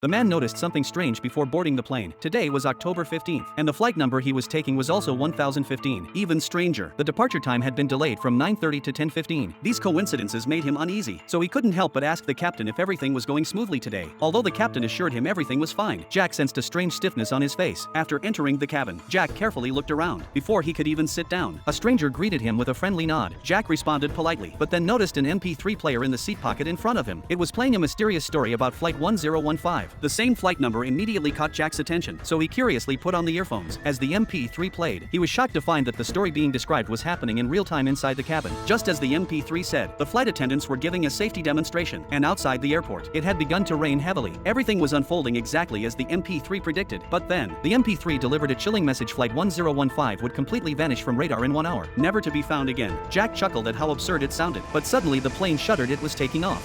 The man noticed something strange before boarding the plane. Today was October 15th, and the flight number he was taking was also 1015. Even stranger, the departure time had been delayed from 9:30 to 10:15. These coincidences made him uneasy, so he couldn't help but ask the captain if everything was going smoothly today. Although the captain assured him everything was fine, Jack sensed a strange stiffness on his face. After entering the cabin, Jack carefully looked around. Before he could even sit down, a stranger greeted him with a friendly nod. Jack responded politely, but then noticed an MP3 player in the seat pocket in front of him. It was playing a mysterious story about Flight 1015. The same flight number immediately caught Jack's attention, so he curiously put on the earphones. As the MP3 played, he was shocked to find that the story being described was happening in real time inside the cabin. Just as the MP3 said, the flight attendants were giving a safety demonstration, and outside the airport, it had begun to rain heavily. Everything was unfolding exactly as the MP3 predicted, but then, the MP3 delivered a chilling message: Flight 1015 would completely vanish from radar in 1 hour, never to be found again. Jack chuckled at how absurd it sounded, but suddenly the plane shuddered. It was taking off.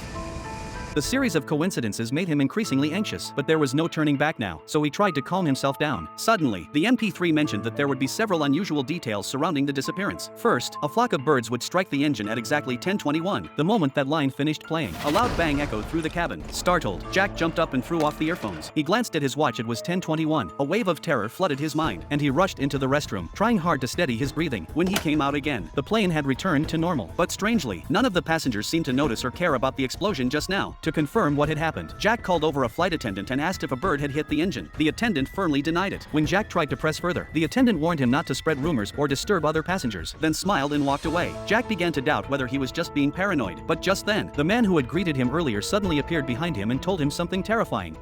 The series of coincidences made him increasingly anxious, but there was no turning back now, so he tried to calm himself down. Suddenly, the MP3 mentioned that there would be several unusual details surrounding the disappearance. First, a flock of birds would strike the engine at exactly 10:21. The moment that line finished playing, a loud bang echoed through the cabin. Startled, Jack jumped up and threw off the earphones. He glanced at his watch. It was 10:21. A wave of terror flooded his mind, and he rushed into the restroom, trying hard to steady his breathing. When he came out again, the plane had returned to normal. But strangely, none of the passengers seemed to notice or care about the explosion just now. To confirm what had happened, Jack called over a flight attendant and asked if a bird had hit the engine. The attendant firmly denied it. When Jack tried to press further, the attendant warned him not to spread rumors or disturb other passengers, then smiled and walked away. Jack began to doubt whether he was just being paranoid. But just then, the man who had greeted him earlier suddenly appeared behind him and told him something terrifying.